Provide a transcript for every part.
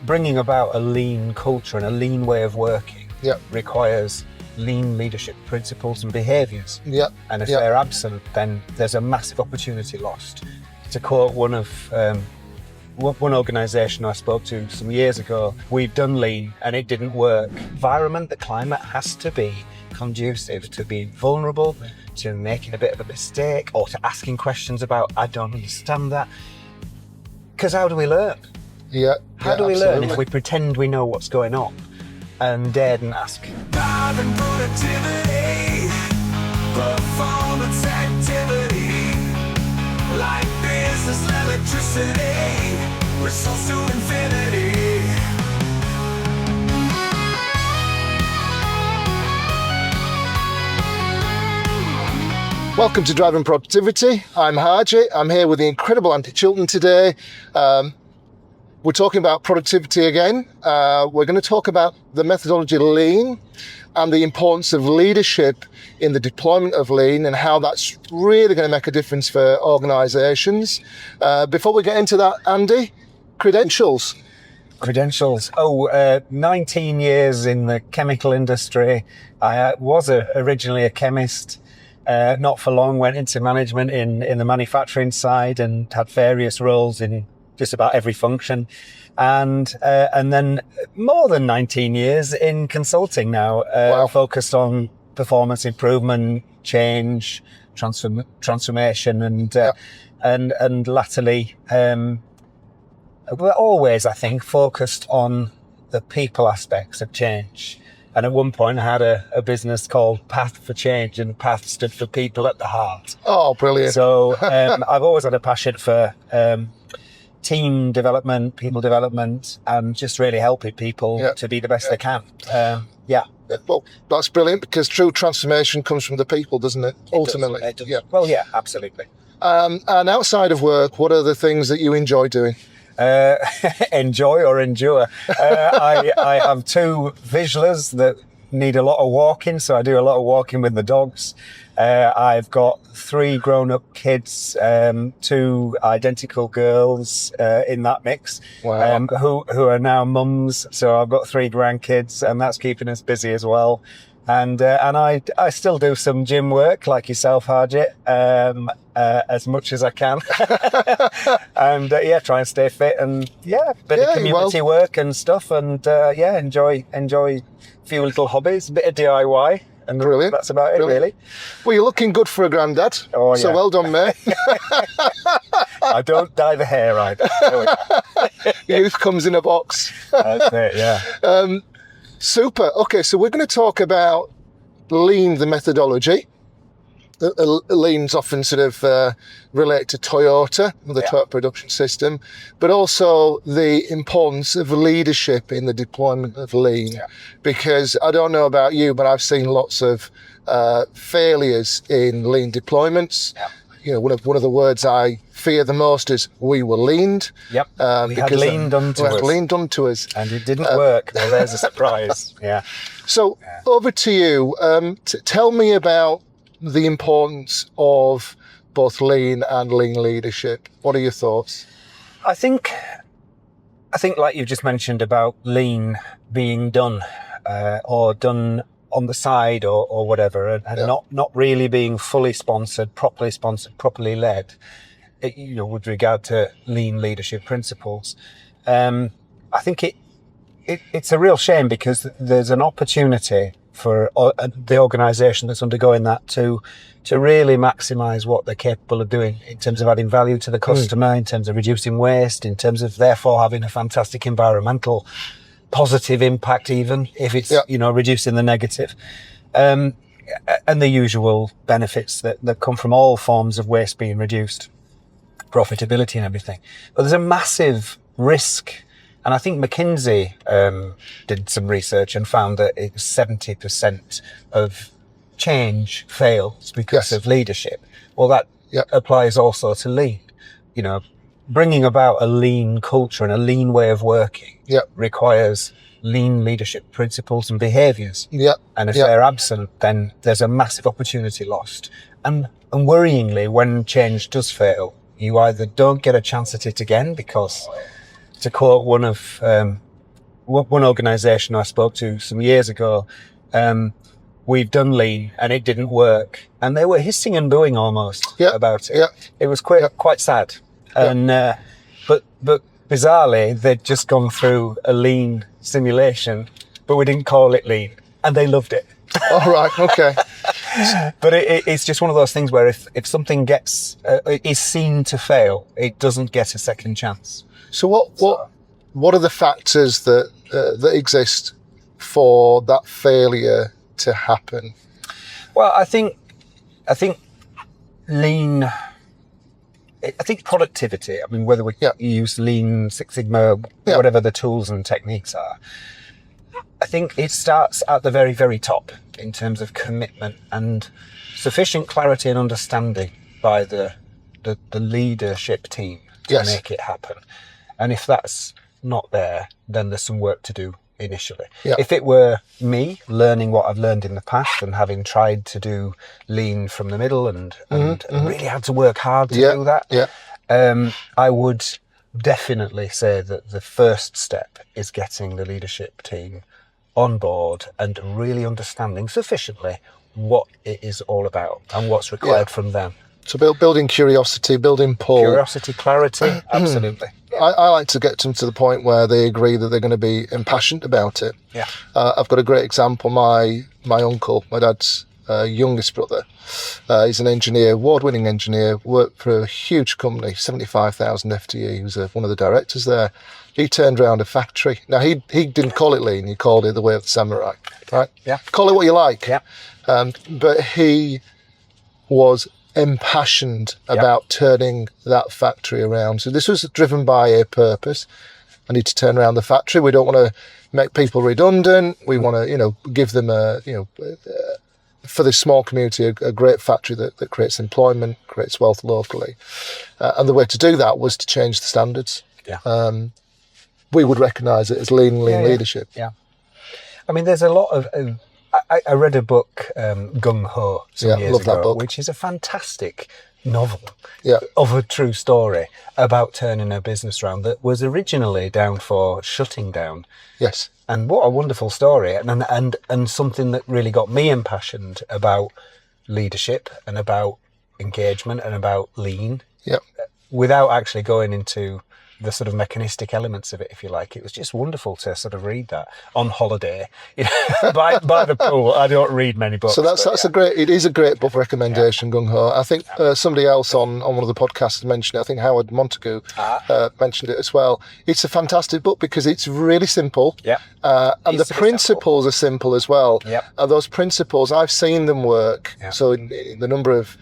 bringing about a lean culture and a lean way of working requires lean leadership principles and behaviours. And if they're absent, then there's a massive opportunity lost. To quote one organisation I spoke to some years ago, we've done lean and it didn't work. The climate has to be conducive to be vulnerable, to making a bit of a mistake, or to asking questions about, I don't understand that. Because how do we learn? How do we learn if we pretend we know what's going on and daren't ask? Driving productivity, performance activity, like business electricity, resource to infinity. Welcome to Driving Productivity. I'm Harji. I'm here with the incredible Andy Chilton today. We're talking about productivity again. We're going to talk about the methodology lean and the importance of leadership in the deployment of lean and how that's really going to make a difference for organisations. Before we get into that, Andy, credentials. 19 years in the chemical industry. I was originally a chemist. Not for long, went into management in the manufacturing side and had various roles in just about every function. And then more than 19 years in consulting now, focused on performance improvement, change, transformation, and latterly, we're always, I think, focused on the people aspects of change. And at one point I had a business called Path for Change, and Path stood for people at the heart. Oh, brilliant. So I've always had a passion for team development, people development, and just really helping people to be the best they can. Well, that's brilliant, because true transformation comes from the people, doesn't it? Ultimately. It does. Well, yeah, absolutely. And outside of work, what are the things that you enjoy doing? Enjoy or endure. I have two visualers that need a lot of walking, so I do a lot of walking with the dogs. I've got 3 grown-up kids, 2 identical girls in that mix, who are now mums. So I've got 3 grandkids, and that's keeping us busy as well. And I still do some gym work like yourself, Harji, as much as I can. And try and stay fit, and bit of community work and stuff, and enjoy a few little hobbies, a bit of DIY. And brilliant. That's about it, really. Well, you're looking good for a granddad. Oh, yeah. So well done, mate. I don't dye the hair either. Youth comes in a box. That's it, yeah. Super. Okay, so we're going to talk about lean, the methodology. Lean's often sort of relate to Toyota, the Toyota production system, but also the importance of leadership in the deployment of lean. Because I don't know about you, but I've seen lots of failures in lean deployments. You know, one of the words I fear the most is we were leaned. We had lean done to us. And it didn't work. Well, there's a surprise. So over to you. Tell me about the importance of both lean and lean leadership. What are your thoughts? I think like you just mentioned about lean being done or done on the side or whatever, and not really being fully sponsored, properly led, with regard to lean leadership principles. I think it's a real shame, because there's an opportunity for the organisation that's undergoing that to really maximise what they're capable of doing in terms of adding value to the customer, in terms of reducing waste, in terms of therefore having a fantastic environmental positive impact, even if it's reducing the negative, and the usual benefits that come from all forms of waste being reduced, profitability and everything. But there's a massive risk. And I think McKinsey did some research and found that 70% of change fails because of leadership. Well, that applies also to lean. Bringing about a lean culture and a lean way of working requires lean leadership principles and behaviours. And if they're absent, then there's a massive opportunity lost. And worryingly, when change does fail, you either don't get a chance at it again, because, to quote one one organisation I spoke to some years ago, we've done lean and it didn't work, and they were hissing and booing almost about it. Yeah. It was quite sad. And but bizarrely, they'd just gone through a lean simulation, but we didn't call it lean, and they loved it. All right. Okay. But it's just one of those things where if something is seen to fail, it doesn't get a second chance. So what are the factors that exist for that failure to happen? Well, I think lean. I think productivity. I mean, whether we use Lean, Six Sigma, whatever the tools and techniques are, I think it starts at the very, very top in terms of commitment and sufficient clarity and understanding by the leadership team to make it happen. And if that's not there, then there's some work to do initially. If it were me learning what I've learned in the past and having tried to do lean from the middle and really had to work hard to do that, I would definitely say that the first step is getting the leadership team on board and really understanding sufficiently what it is all about and what's required from them. So building curiosity, building pull. Curiosity, clarity, absolutely. I like to get them to the point where they agree that they're going to be impassioned about it. Yeah. I've got a great example. My uncle, my dad's youngest brother, he's an engineer, award-winning engineer, worked for a huge company, 75,000 FTE. He was one of the directors there. He turned around a factory. Now, he didn't call it lean. He called it the way of the samurai, right? Yeah. Call it what you like. Yeah. But he was impassioned about turning that factory around. So this was driven by a purpose. I need to turn around the factory. We don't want to make people redundant. We want to, give them for this small community, a great factory that creates employment, creates wealth locally. And the way to do that was to change the standards. Yeah. We would recognise it as lean leadership. Yeah. I mean, there's a lot of... I read a book, Gung Ho, some years ago, that book. Which is a fantastic novel of a true story about turning a business around that was originally down for shutting down. Yes. And what a wonderful story, and something that really got me impassioned about leadership and about engagement and about lean. Yeah. Without actually going into the sort of mechanistic elements of it, if you like. It was just wonderful to sort of read that on holiday, by the pool. I don't read many books. So that's it is a great book recommendation, Gung Ho. I think somebody else on one of the podcasts mentioned it. I think Howard Montagu mentioned it as well. It's a fantastic book because it's really simple. Yeah. And the principles are simple as well. Yeah. And those principles, I've seen them work. Yeah. So in the number of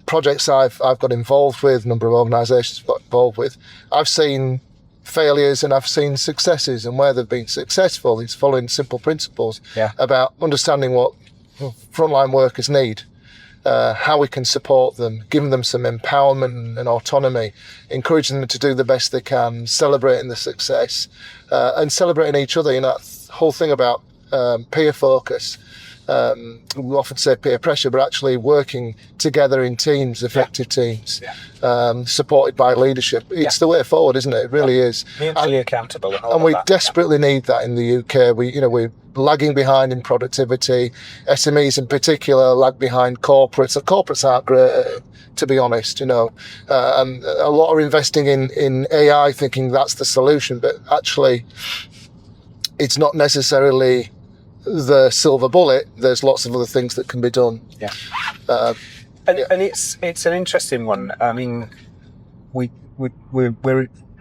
projects I've got involved with, number of organisations I've got involved with, I've seen failures and I've seen successes, and where they've been successful is following simple principles about understanding what frontline workers need, how we can support them, giving them some empowerment and autonomy, encouraging them to do the best they can, celebrating the success, and celebrating each other. That whole thing about peer focus. We often say peer pressure, but actually working together in teams, effective teams, supported by leadership. It's the way forward, isn't it? It really is. Mutually accountable. And we desperately need that in the UK. We're lagging behind in productivity. SMEs in particular lag behind corporates. The corporates aren't great, to be honest, and a lot are investing in AI thinking that's the solution, but actually it's not necessarily the silver bullet. There's lots of other things that can be done. Yeah. And it's an interesting one. I mean, we're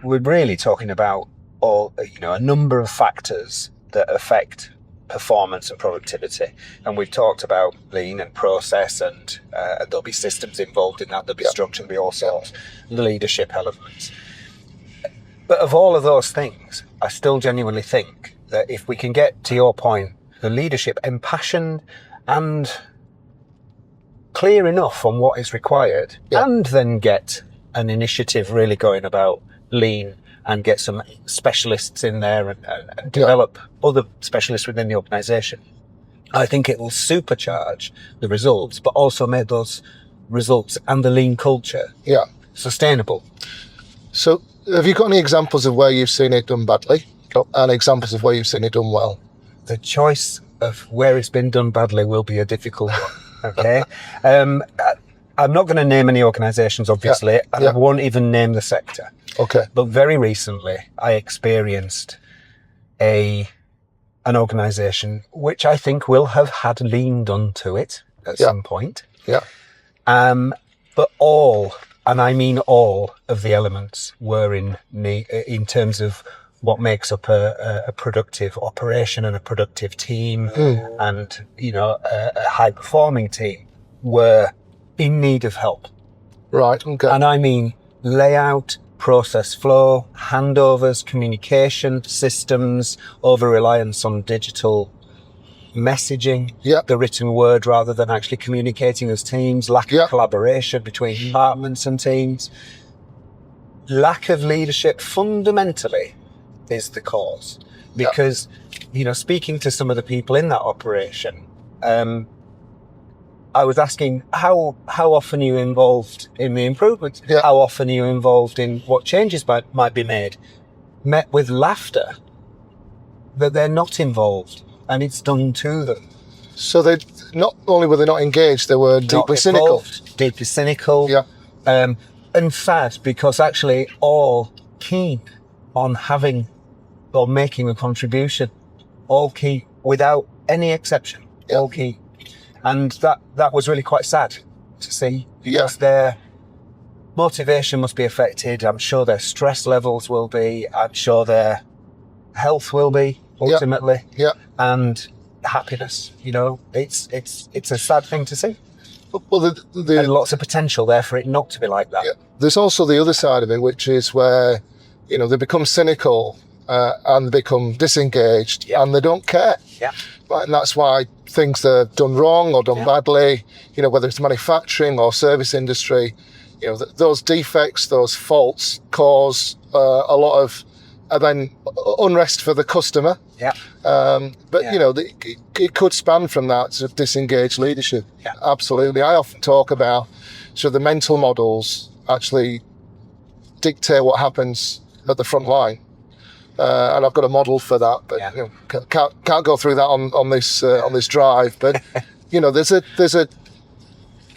really talking about a number of factors that affect performance and productivity, and we've talked about lean and process, and there'll be systems involved in that. There'll be structure, there'll be all sorts, the leadership elements. But of all of those things, I still genuinely think that if we can get to your point, the leadership impassioned and clear enough on what is required, and then get an initiative really going about lean and get some specialists in there and develop other specialists within the organisation, I think it will supercharge the results, but also make those results and the lean culture sustainable. So have you got any examples of where you've seen it done badly and examples of where you've seen it done well? The choice of where it's been done badly will be a difficult one. Okay. I'm not going to name any organisations, obviously, and I won't even name the sector. Okay. But very recently, I experienced an organisation which I think will have had lean done to it at some point. Yeah. But all, and I mean all, of the elements were in terms of what makes up a productive operation and a productive team, and a high performing team were in need of help. Right. Okay. And I mean layout, process flow, handovers, communication systems, over reliance on digital messaging, the written word rather than actually communicating as teams, lack of collaboration between departments and teams, lack of leadership fundamentally is the cause. Because, speaking to some of the people in that operation, I was asking how often are you involved in the improvements? How often are you involved in what changes might be made? Met with laughter that they're not involved and it's done to them. So they not only were they not engaged, they were deeply cynical. Deeply cynical. And sad, because actually all keen on having or making a contribution, all key without any exception, all key. And that was really quite sad to see, because their motivation must be affected. I'm sure their stress levels will be. I'm sure their health will be ultimately. And happiness. It's a sad thing to see. Well, and lots of potential there for it not to be like that. There's also the other side of it, which is where they become cynical and become disengaged, and they don't care. Right, and that's why things that are done wrong or done badly, whether it's manufacturing or service industry, those defects, those faults cause a lot of then unrest for the customer. It could span from that to disengaged leadership. Absolutely. I often talk about the mental models actually dictate what happens at the front line. And I've got a model for that, but can't go through that on this drive. But there's a.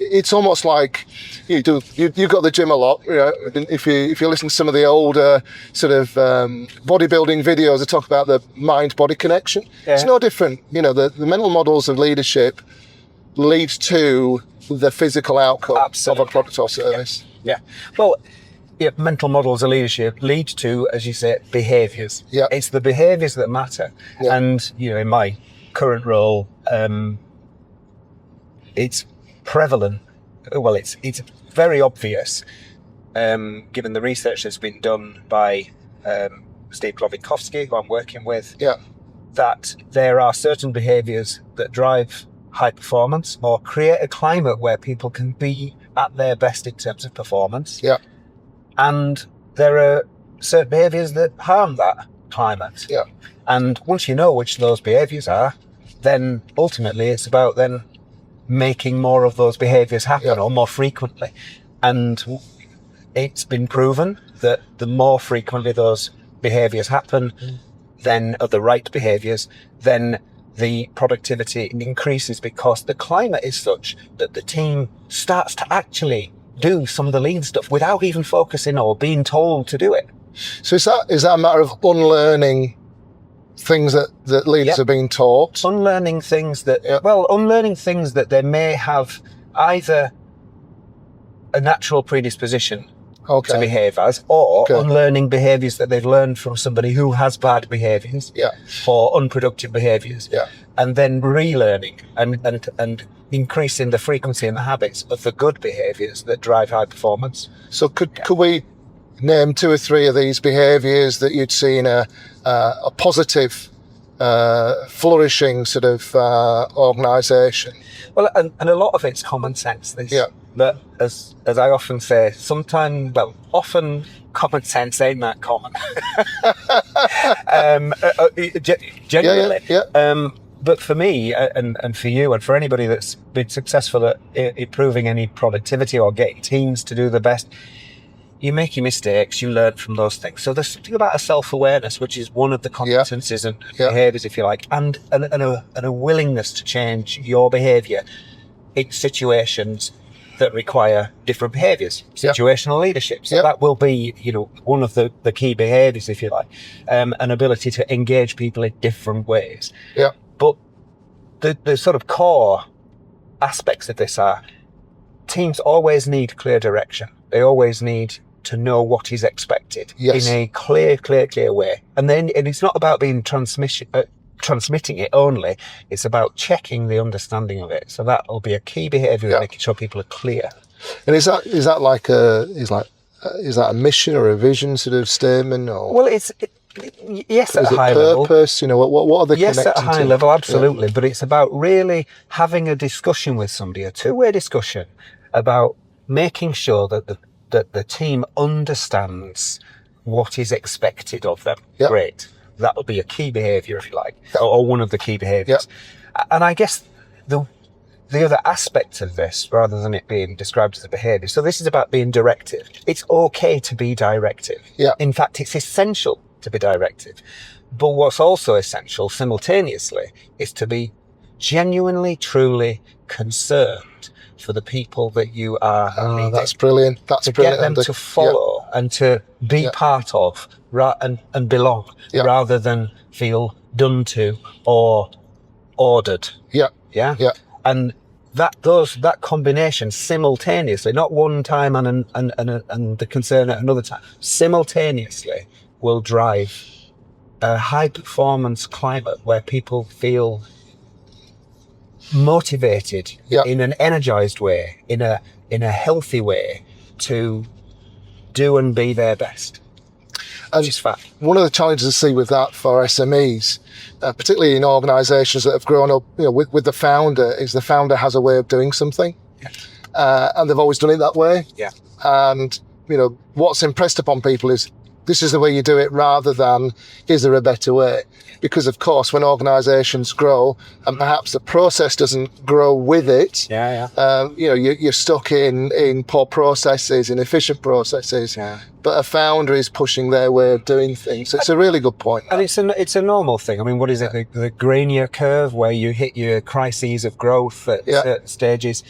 It's almost like you've got the gym a lot. If you listen to some of the older sort of bodybuilding videos that talk about the mind-body connection, it's no different. The mental models of leadership lead to the physical outcome of a product or service. Well. Mental models of leadership lead to, as you say, behaviours. It's the behaviours that matter. And, in my current role, it's prevalent. Well, it's very obvious, given the research that's been done by Steve Klovinkowski, who I'm working with, that there are certain behaviours that drive high performance or create a climate where people can be at their best in terms of performance. And there are certain behaviours that harm that climate. And once you know which those behaviours are, then ultimately it's about then making more of those behaviours happen or more frequently. And it's been proven that the more frequently those behaviours happen, then are the right behaviours, then the productivity increases, because the climate is such that the team starts to actually do some of the lean stuff without even focusing or being told to do it. So is that a matter of unlearning things that leaders are being taught? Unlearning things that they may have either a natural predisposition to behave as, or unlearning behaviours that they've learned from somebody who has bad behaviours or unproductive behaviours, and then relearning and increasing the frequency and the habits of the good behaviours that drive high performance. So could we name 2 or 3 of these behaviours that you'd see in a positive, flourishing sort of organisation? Well, and a lot of it's common sense. But as I often say, often common sense ain't that common. Genuinely. But for me, and for you, and for anybody that's been successful at improving any productivity or getting teams to do the best, you make your mistakes, you learn from those things. So there's something about a self-awareness, which is one of the competencies and behaviours, if you like, and a willingness to change your behaviour in situations that require different behaviours, situational leadership. So that will be, one of the key behaviours, if you like, an ability to engage people in different ways. Yeah. But the sort of core aspects of this are teams always need clear direction. They always need to know what is expected in a clear way. And it's not about being transmitting it only. It's about checking the understanding of it. So that'll be a key behaviour, making sure people are clear. And is that like is that a mission or a vision sort of statement? Or well, yes, at a high level. Purpose? What are the yes, at a high level, absolutely. Yeah. But it's about really having a discussion with somebody, a two-way discussion about making sure that the team understands what is expected of them. Yep. Great. That will be a key behaviour, if you like, or one of the key behaviours. Yep. And I guess the other aspect of this, rather than it being described as a behaviour, so this is about being directive. It's okay to be directive. Yeah. In fact, it's essential to be directive. But what's also essential simultaneously is to be genuinely, truly concerned for the people that you are leading. That's brilliant. To get them to follow and to be part of and belong, rather than feel done to or ordered. Yeah. Yeah. Yeah. And that combination simultaneously, not one time and the concern at another time, simultaneously will drive a high performance climate where people feel motivated in an energized way, in a healthy way, to do and be their best. Which is fact. One of the challenges I see with that for SMEs, particularly in organisations that have grown up, with the founder, is the founder has a way of doing something, and they've always done it that way. Yeah. And what's impressed upon people is this is the way you do it, rather than is there a better way? Because of course, when organisations grow and perhaps the process doesn't grow with it, you're stuck in poor processes, inefficient processes. Yeah. But a founder is pushing their way of doing things. So it's a really good point. And it's a normal thing. I mean, what is it? The Grenier curve, where you hit your crises of growth at certain stages.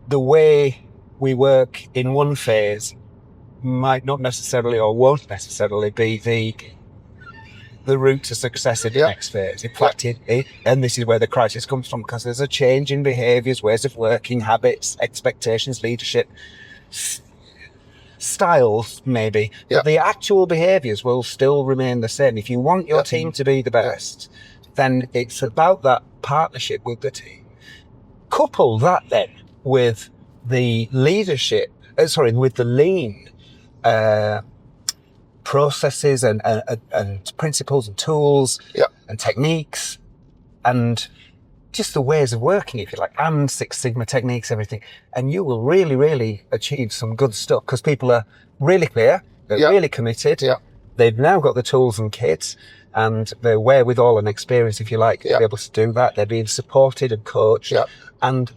The way we work in one phase might not necessarily or won't necessarily be the route to success in the next phase. In fact, and this is where the crisis comes from, because there's a change in behaviours, ways of working, habits, expectations, leadership, styles maybe, but the actual behaviours will still remain the same. If you want your team to be the best, then it's about that partnership with the team. Couple that then with the leadership, with the lean processes and principles and tools and techniques and just the ways of working, if you like, and Six Sigma techniques, everything. And you will really, really achieve some good stuff, because people are really clear, they're really committed. Yeah. They've now got the tools and kits and the wherewithal and experience, if you like, to be able to do that. They're being supported and coached, and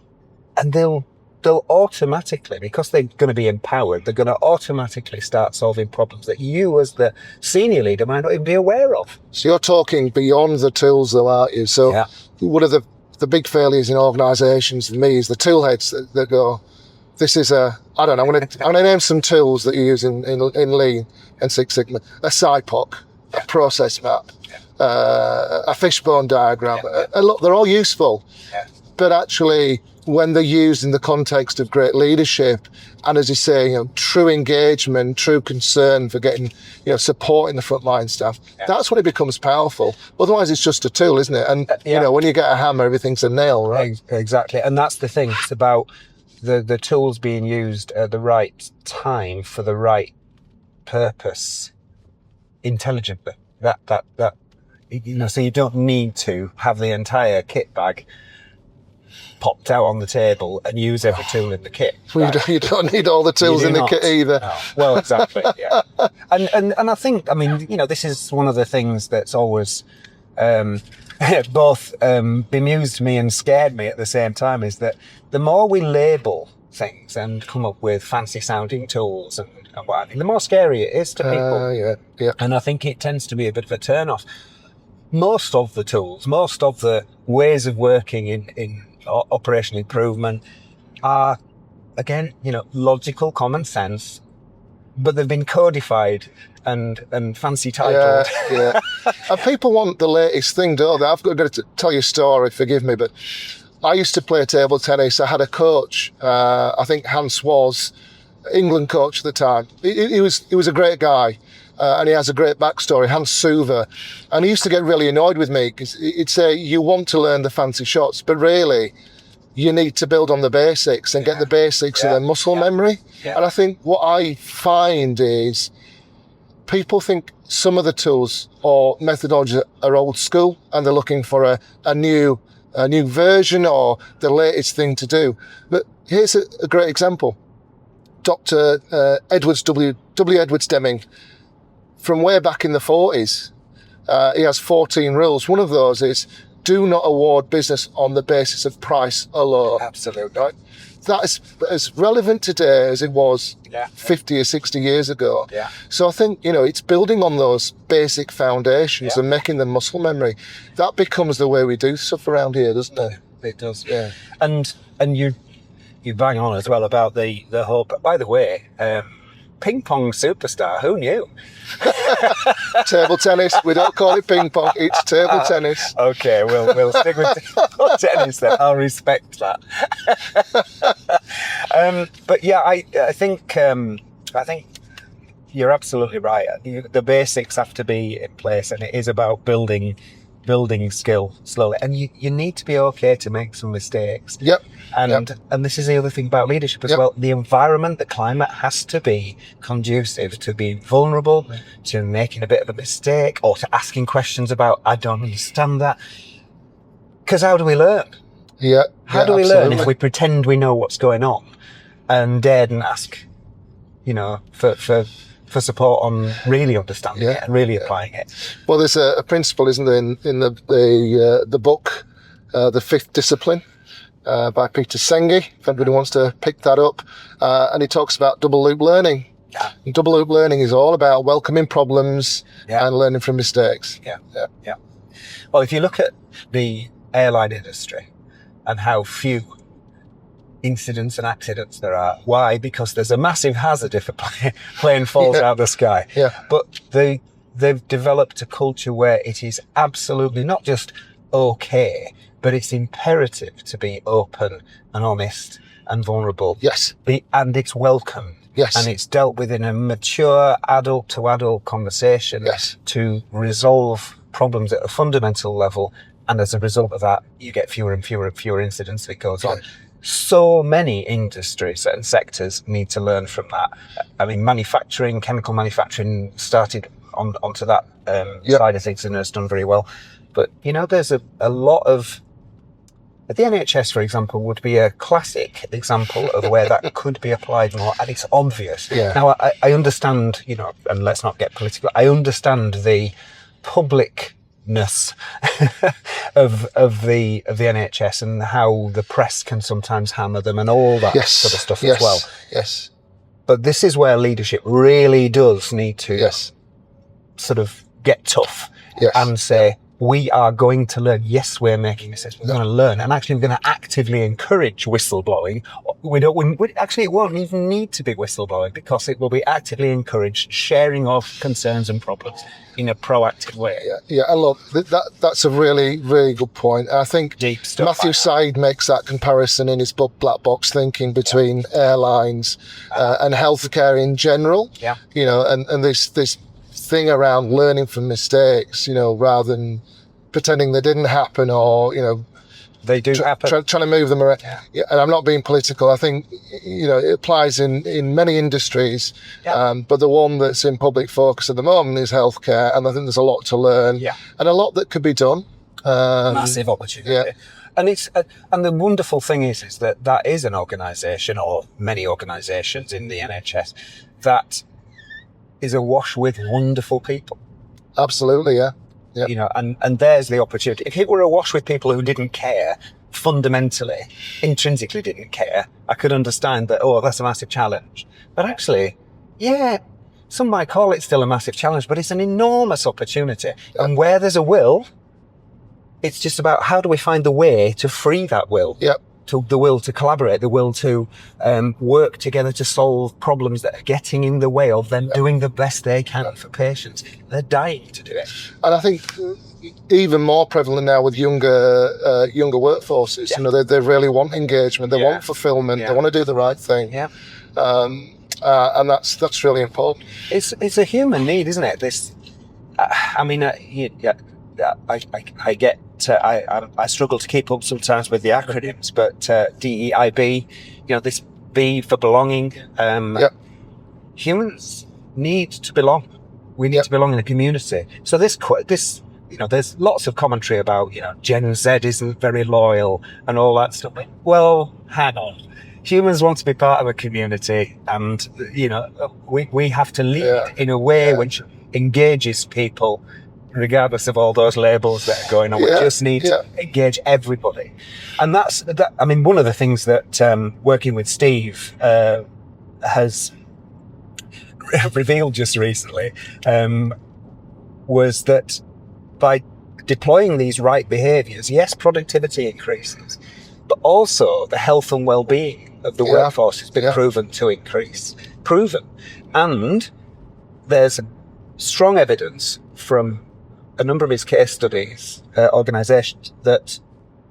they'll automatically, because they're going to be empowered, they're going to automatically start solving problems that you as the senior leader might not even be aware of. So you're talking beyond the tools though, aren't you? So one of the big failures in organisations for me is the tool heads that go, this is I'm going to name some tools that you use in Lean and Six Sigma. A SIPOC, a process map, a fishbone diagram. Look, they're all useful, but actually, when they're used in the context of great leadership, and as you say, true engagement, true concern for getting, support in the frontline staff, that's when it becomes powerful. Otherwise, it's just a tool, isn't it? And, when you get a hammer, everything's a nail, right? Exactly. And that's the thing. It's about the tools being used at the right time for the right purpose, intelligently. So you don't need to have the entire kit bag popped out on the table and use every tool in the kit. Well, you don't need all the tools in the kit either. No. Well, exactly. Yeah. And I think, this is one of the things that's always both bemused me and scared me at the same time, is that the more we label things and come up with fancy sounding tools and what have you, the more scary it is to people. Yeah. And I think it tends to be a bit of a turn off. Most of the tools, most of the ways of working in operational improvement are, again, logical, common sense, but they've been codified and fancy titled. Yeah. And people want the latest thing, don't they? I've got to tell you a story, forgive me, but I used to play table tennis. I had a coach, I think Hans was England coach at the time. He was a great guy. And he has a great backstory, Hans Suver. And he used to get really annoyed with me because he'd say, you want to learn the fancy shots, but really, you need to build on the basics and get the basics of their muscle memory. Yeah. And I think what I find is people think some of the tools or methodologies are old school and they're looking for a new version or the latest thing to do. But here's a great example. Dr. W. Edwards Deming, from way back in the 40s, he has 14 rules. One of those is do not award business on the basis of price alone. Absolutely. Right? That is as relevant today as it was 50 or 60 years ago. Yeah. So I think, it's building on those basic foundations and making them muscle memory. That becomes the way we do stuff around here, doesn't it? It does. Yeah. And you bang on as well about the whole, by the way, ping pong superstar, who knew? Table tennis. We don't call it ping pong, it's table tennis. Okay, we'll stick with table tennis then. I'll respect that. But yeah, I think you're absolutely right. The basics have to be in place, and it is about building skill slowly. And you need to be okay to make some mistakes. Yep. And this is the other thing about leadership as well. The environment, the climate has to be conducive to being vulnerable, to making a bit of a mistake, or to asking questions about, I don't understand that. Because how do we learn? Yeah. How do we learn if we pretend we know what's going on and daren't ask, for support on really understanding it and really applying it? Well, there's a principle, isn't there, in the book, The Fifth Discipline, by Peter Senge, if anybody wants to pick that up. And he talks about double loop learning. Yeah. And double loop learning is all about welcoming problems and learning from mistakes. Yeah. Well, if you look at the airline industry and how few incidents and accidents there are. Why? Because there's a massive hazard if a plane falls out of the sky. Yeah. But they've developed a culture where it is absolutely not just okay, but it's imperative to be open and honest and vulnerable. Yes. And it's welcome. Yes. And it's dealt with in a mature adult to adult conversation to resolve problems at a fundamental level. And as a result of that, you get fewer and fewer and fewer incidents that goes on. So many industries and sectors need to learn from that. I mean, manufacturing, chemical manufacturing started onto that side of things and has done very well. But, there's a lot of... The NHS, for example, would be a classic example of where that could be applied more, and it's obvious. Yeah. Now, I understand, and let's not get political, I understand the publicness of the NHS and how the press can sometimes hammer them and all that sort of stuff as well. Yes. But this is where leadership really does need to sort of get tough and say, we are going to learn. Yes, we're making mistakes. We're going to learn. And actually, we're going to actively encourage whistleblowing. Actually, it won't even need to be whistleblowing because it will be actively encouraged sharing of concerns and problems in a proactive way. Yeah. And look, that's a really, really good point. I think Deep stuff Matthew Syed makes that comparison in his book, Black Box Thinking, between airlines and healthcare in general. Yeah. And this thing around learning from mistakes, rather than pretending they didn't happen or, they do happen. Trying to move them around. Yeah. And I'm not being political. I think, it applies in many industries. Yeah. But the one that's in public focus at the moment is healthcare. And I think there's a lot to learn and a lot that could be done. Massive opportunity. Yeah. And the wonderful thing is that is an organisation, or many organisations in the NHS, that is awash with wonderful people. Absolutely, yeah. And there's the opportunity. If it were awash with people who didn't care, fundamentally, intrinsically didn't care, I could understand that, oh, that's a massive challenge. But actually, yeah, some might call it still a massive challenge, but it's an enormous opportunity. And where there's a will, it's just about how do we find the way to free that will, to the will to collaborate, the will to work together to solve problems that are getting in the way of them doing the best they can for patients. They're dying to do it. And I think even more prevalent now with younger workforces. You know, they really want engagement, they want fulfillment, they want to do the right thing. And that's really important. It's a human need, isn't it? This, I mean, I get. I struggle to keep up sometimes with the acronyms, but DEIB, you know, this B for belonging. Humans need to belong. We need to belong in a community. So this, you know, there's lots of commentary about, you know, Gen Z isn't very loyal and all that stuff. Well, hang on. Humans want to be part of a community, and you know, we have to lead in a way which engages people, regardless of all those labels that are going on. We just need to engage everybody. And that's that. I mean, one of the things that working with Steve has revealed just recently was that by deploying these right behaviours, yes, productivity increases, but also the health and well-being of the workforce has been proven to increase. Proven. And there's strong evidence from a number of his case studies, organisations, that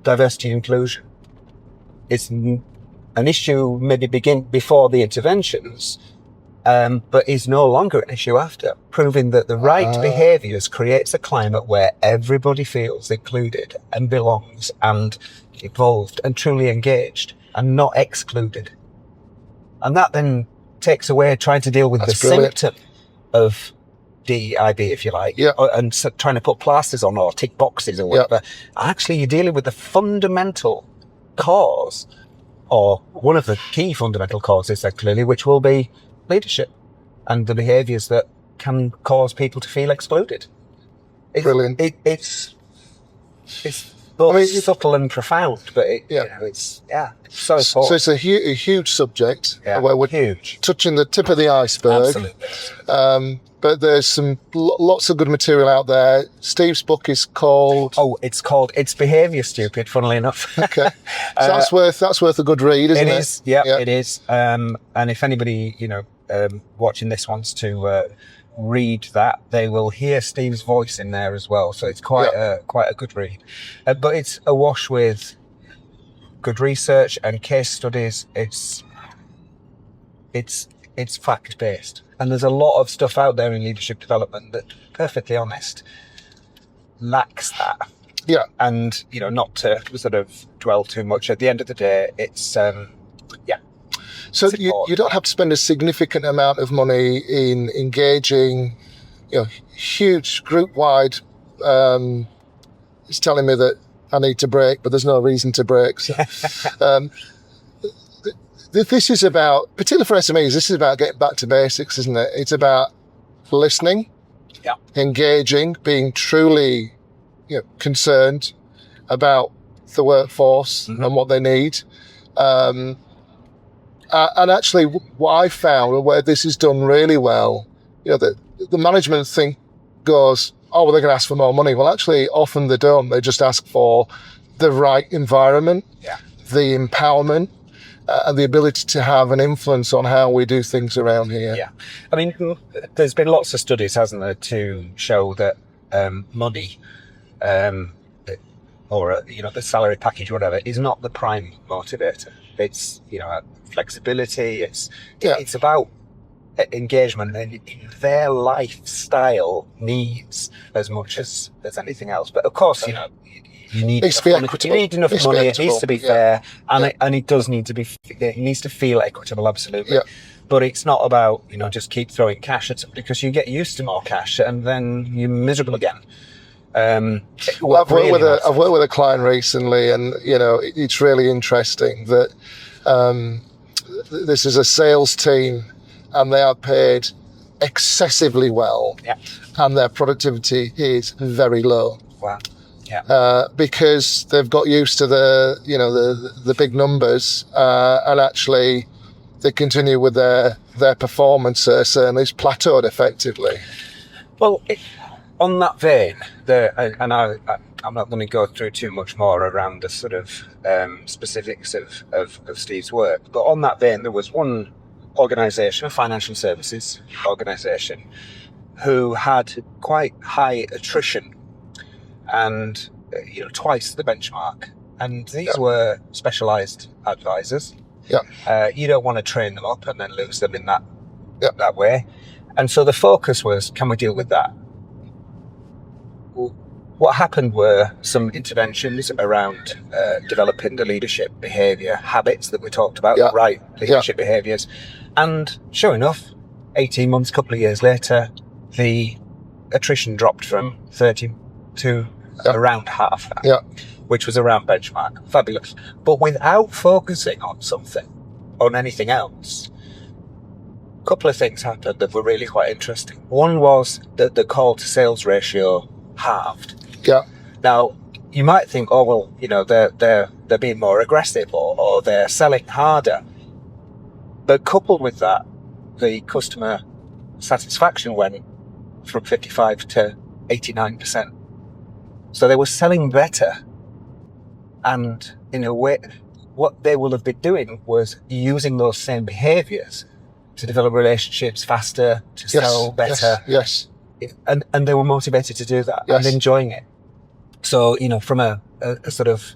diversity and inclusion is an issue maybe before the interventions, but is no longer an issue after, proving that the right behaviours creates a climate where everybody feels included and belongs and involved and truly engaged and not excluded. And that then takes away trying to deal with the symptom of DEIB, if you like, and so trying to put plasters on or tick boxes or whatever. Actually, you're dealing with the fundamental cause, or one of the key fundamental causes, clearly, which will be leadership and the behaviours that can cause people to feel excluded. Brilliant. It's both subtle and profound, but you know, it's so important. So it's a huge subject where we're touching the tip of the iceberg. Absolutely. But there's lots of good material out there. Steve's book is called... It's Behaviour Stupid, funnily enough. Okay. So that's worth a good read, isn't it? It is, it is. And if anybody, you know, watching this wants to read that, they will hear Steve's voice in there as well. So it's quite a good read. But it's awash with good research and case studies. It's fact-based. And there's a lot of stuff out there in leadership development that, perfectly honest, lacks that. Yeah. And, you know, not to sort of dwell too much, at the end of the day, it's, So you don't have to spend a significant amount of money in engaging, you know, huge group-wide, it's telling me that I need to break, but there's no reason to break. So, this is about, particularly for SMEs, this is about getting back to basics, isn't it? It's about listening, engaging, being truly, you know, concerned about the workforce and what they need. And actually, what I found, where this is done really well, you know, the management goes, oh, well, they're going to ask for more money. Well, actually, often they don't. They just ask for the right environment, the empowerment, and the ability to have an influence on how we do things around here. Yeah. I mean, there's been lots of studies, hasn't there, to show that money or, you know, the salary package, whatever, is not the prime motivator. It's, you know, flexibility. It's about engagement in their lifestyle needs as much as anything else. But of course, you know, you need enough money. It needs to be fair, and it does need to be. It needs to feel equitable, absolutely. Yeah. But it's not about, you know, just keep throwing cash at it, because you get used to more cash and then you're miserable again. I've worked with a client recently, and you know, it's really interesting that this is a sales team, and they are paid excessively well, and their productivity is very low. Wow. because they've got used to the big numbers, and actually they continue with their performance certainly is plateaued effectively. Well, on that vein, I'm not going to go through too much more around the sort of specifics of Steve's work, but on that vein, there was one organisation, a financial services organisation, who had quite high attrition and twice the benchmark. And these were specialised advisors. You don't want to train them up and then lose them in that way. And so the focus was, can we deal with that? What happened were some interventions around developing the leadership behaviour habits that we talked about, the right leadership behaviours. And sure enough, 18 months, couple of years later, the attrition dropped from 30 to around half that, which was around benchmark. Fabulous. But without focusing on anything else, a couple of things happened that were really quite interesting. One was that the call to sales ratio halved. Now, you might think, oh, well, they're being more aggressive or they're selling harder. But coupled with that, the customer satisfaction went from 55 to 89%. So they were selling better. And in a way, what they will have been doing was using those same behaviours to develop relationships faster, to sell better. And they were motivated to do that and enjoying it. So, from a sort of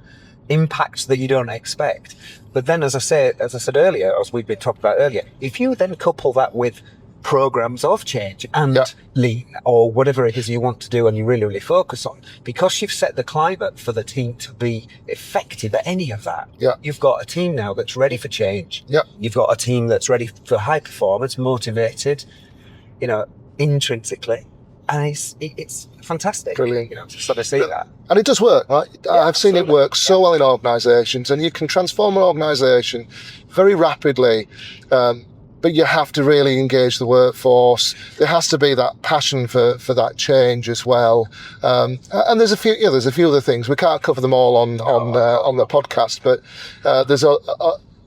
impact that you don't expect. But then, as I said earlier, as we've been talking about earlier, if you then couple that with programs of change and lean or whatever it is you want to do and you really, really focus on, because you've set the climate for the team to be effective at any of that, you've got a team now that's ready for change. You've got a team that's ready for high performance, motivated, intrinsically. And it's fantastic. Brilliant. To sort of see that. And it does work, right? I've seen it work so well in organisations, and you can transform an organisation very rapidly. But you have to really engage the workforce. There has to be that passion for that change as well. And there's a few other things. We can't cover them all on the podcast, but there's a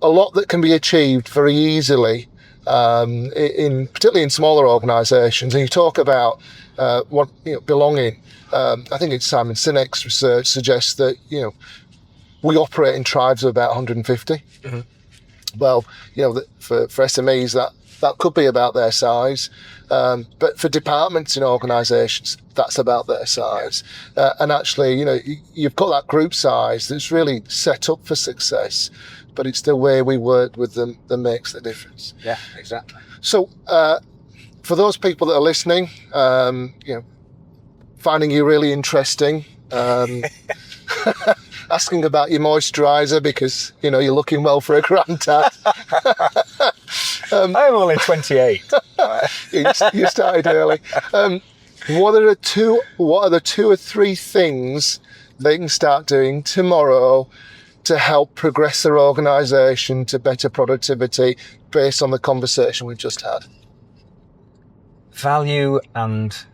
lot that can be achieved very easily, particularly in smaller organisations. And you talk about belonging. I think it's Simon Sinek's research suggests that we operate in tribes of about 150. Well, for SMEs, that could be about their size. But for departments in organisations, that's about their size. And actually, you've got that group size that's really set up for success, but it's the way we work with them that makes the difference. Yeah, exactly. So for those people that are listening, finding you really interesting, asking about your moisturiser because, you're looking well for a granddad. I'm only 28. You started early. What are the two or three things they can start doing tomorrow to help progress their organisation to better productivity based on the conversation we've just had? Value and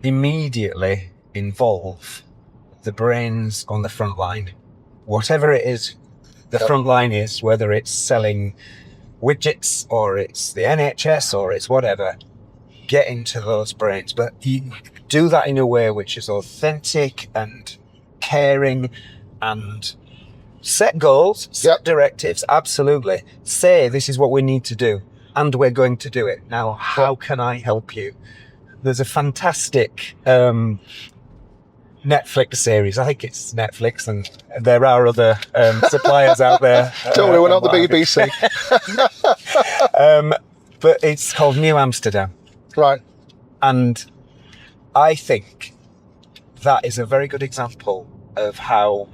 immediately involve the brains on the front line. Whatever it is the front line is, whether it's selling widgets or it's the NHS or it's whatever, get into those brains. But you do that in a way which is authentic and caring, and set goals, set directives, absolutely. Say, this is what we need to do and we're going to do it. Now, how can I help you? There's a fantastic Netflix series. I think it's Netflix, and there are other suppliers out there. Don't worry, we're not the BBC. But it's called New Amsterdam. Right. And I think that is a very good example of how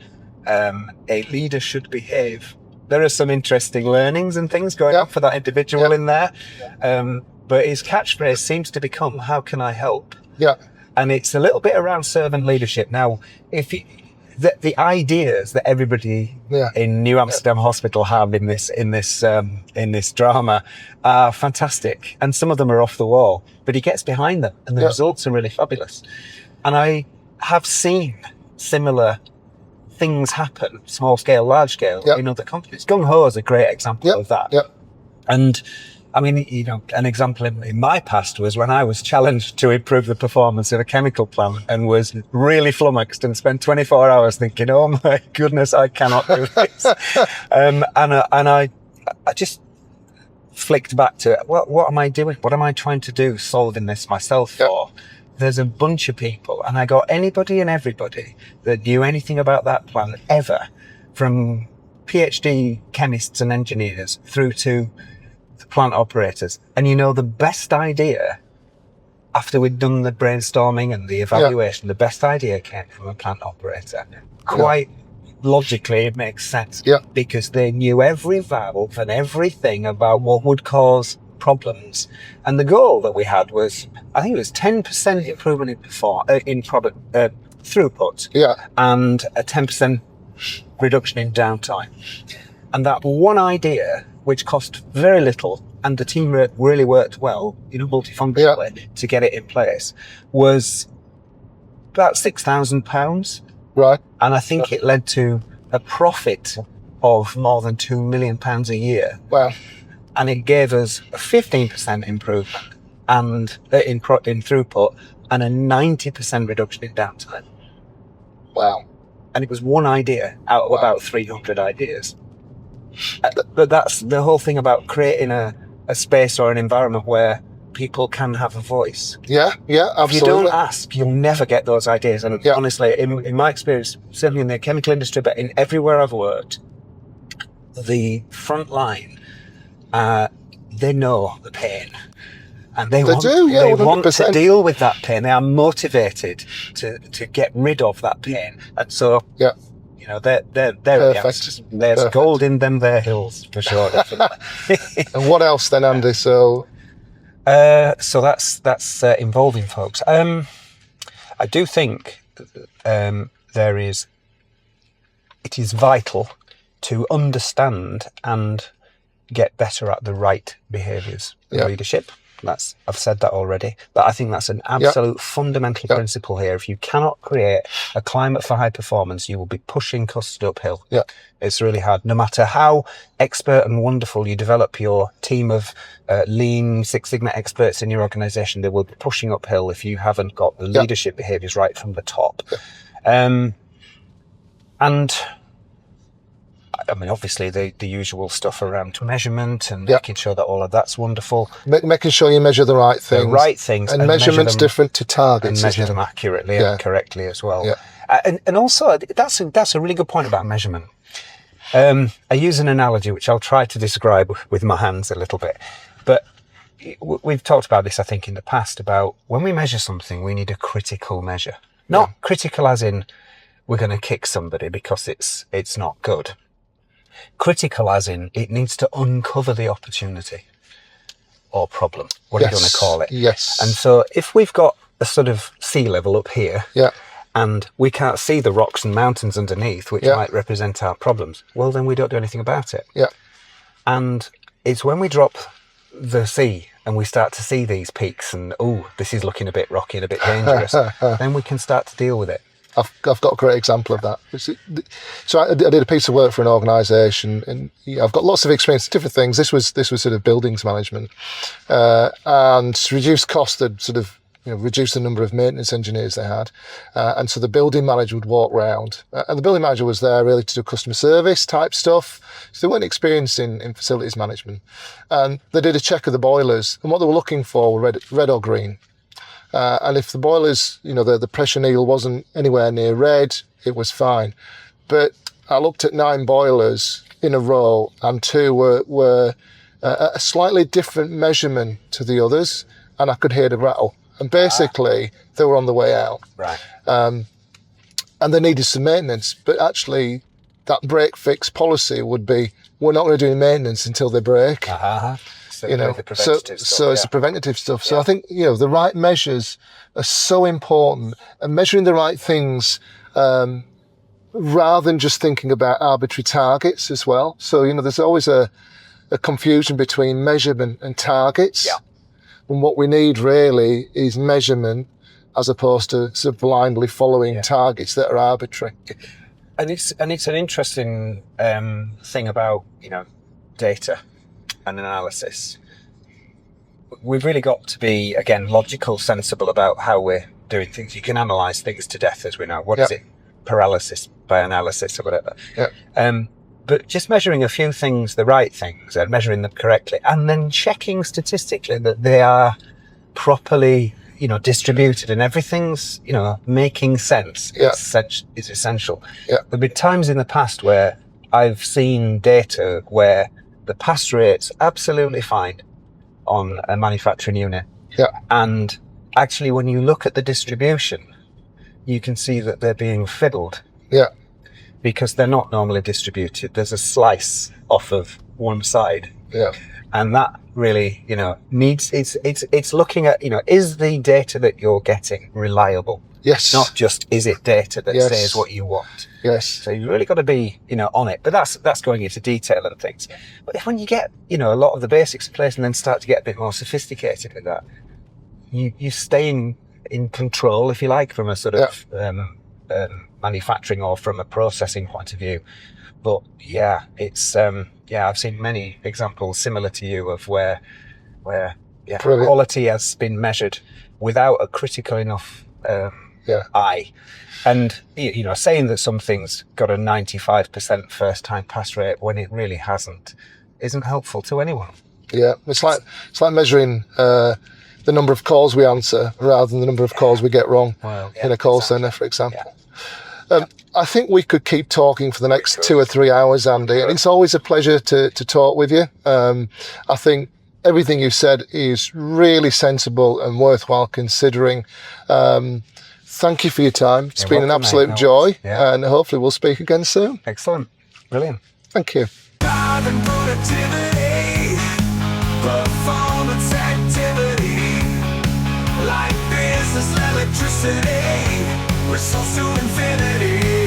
a leader should behave. There are some interesting learnings and things going on for that individual in there. But his catchphrase seems to become, how can I help? Yeah. And it's a little bit around servant leadership. Now, the ideas that everybody in New Amsterdam Hospital have in this drama are fantastic, and some of them are off the wall. But he gets behind them, and the results are really fabulous. And I have seen similar things happen, small scale, large scale, Yep. in other companies. Gung Ho is a great example Yep. of that. Yep. And I mean, an example in my past was when I was challenged to improve the performance of a chemical plant and was really flummoxed and spent 24 hours thinking, oh my goodness, I cannot do this. And I just flicked back to, what am I doing? What am I trying to do solving this myself for? There's a bunch of people, and I got anybody and everybody that knew anything about that plant ever, from PhD chemists and engineers through to the plant operators. And the best idea, after we'd done the brainstorming and the evaluation, the best idea came from a plant operator. Quite logically, it makes sense, because they knew every valve and everything about what would cause problems. And the goal that we had was, I think it was 10% improvement in product throughput, and a 10% reduction in downtime. And that one idea, which cost very little, and the team really worked well, multifunctionally, to get it in place, was about £6,000. Right. And I think it led to a profit of more than £2 million a year. Wow. And it gave us a 15% improvement and in throughput, and a 90% reduction in downtime. Wow. And it was one idea out of about 300 ideas. But that's the whole thing about creating a space or an environment where people can have a voice. Yeah, absolutely. If you don't ask, you'll never get those ideas. And honestly, in my experience, certainly in the chemical industry, but in everywhere I've worked, the front line, they know the pain. And they want to deal with that pain. They are motivated to get rid of that pain. And so, they're Perfect. There's gold in them, their hills, for sure. And what else then, Andy? So that's involving folks. I do think it is vital to understand and get better at the right behaviours in leadership. I've said that already, but I think that's an absolute fundamental principle here. If you cannot create a climate for high performance, you will be pushing custard uphill. It's really hard. No matter how expert and wonderful you develop your team of lean Six Sigma experts in your organisation, they will be pushing uphill if you haven't got the leadership behaviours right from the top. And I mean, obviously, the usual stuff around measurement and making sure that all of that's wonderful. Making sure you measure the right things. And measurement's different to targets. And measure them accurately and correctly as well. And also, that's a really good point about measurement. I use an analogy, which I'll try to describe with my hands a little bit. But we've talked about this, I think, in the past, about when we measure something, we need a critical measure. Not critical as in we're going to kick somebody because it's not good. Critical as in it needs to uncover the opportunity or problem, whatever you want to call it. Yes. And so if we've got a sort of sea level up here and we can't see the rocks and mountains underneath, which might represent our problems, well, then we don't do anything about it. And it's when we drop the sea and we start to see these peaks and, this is looking a bit rocky and a bit dangerous, then we can start to deal with it. I've got a great example of that. So I did a piece of work for an organisation, and I've got lots of experience in different things. This was sort of buildings management, and reduced cost had sort of reduced the number of maintenance engineers they had, and so the building manager would walk round, and the building manager was there really to do customer service type stuff. So they weren't experienced in facilities management, and they did a check of the boilers, and what they were looking for were red or green. And if the boilers, the pressure needle wasn't anywhere near red, it was fine. But I looked at 9 boilers in a row, and 2 were a slightly different measurement to the others, and I could hear the rattle. And basically, they were on the way out. Right. And they needed some maintenance. But actually, that break fix policy would be, we're not going to do maintenance until they break. So it's the preventative stuff. So I think, the right measures are so important, and measuring the right things, rather than just thinking about arbitrary targets as well. So, there's always a confusion between measurement and targets. And what we need really is measurement as opposed to sort of blindly following targets that are arbitrary. And it's an interesting thing about, you know, data and analysis. We've really got to be, again, logical, sensible about how we're doing things. You can analyse things to death, as we know. What is it? Paralysis by analysis or whatever. But just measuring a few things, the right things, and measuring them correctly, and then checking statistically that they are properly, you know, distributed and everything's, you know, making sense. Is essential. There've been times in the past where I've seen data where the pass rate's absolutely fine on a manufacturing unit. And actually, when you look at the distribution, you can see that they're being fiddled. Because they're not normally distributed. There's a slice off of one side. And that really, you know, needs, it's looking at, you know, is the data that you're getting reliable? Not just, is it data that says what you want? So you've really got to be, you know, on it. But that's going into detail and things. But when you get, you know, a lot of the basics in place and then start to get a bit more sophisticated with that, you stay in control, if you like, from a sort of manufacturing or from a processing point of view. But it's I've seen many examples similar to you of where quality has been measured without a critical enough eye. And, you know, saying that something's got a 95% first time pass rate when it really hasn't isn't helpful to anyone. It's like measuring the number of calls we answer rather than the number of calls we get wrong in a call centre, for example. I think we could keep talking for the next 2 or 3 hours, Andy, and it's always a pleasure to talk with you. I think everything you've said is really sensible and worthwhile considering. Thank you for your time. It's been an absolute joy, and hopefully we'll speak again soon. Excellent. Brilliant. Thank you. Driving productivity, performance activity, like business electricity, we're so to infinity.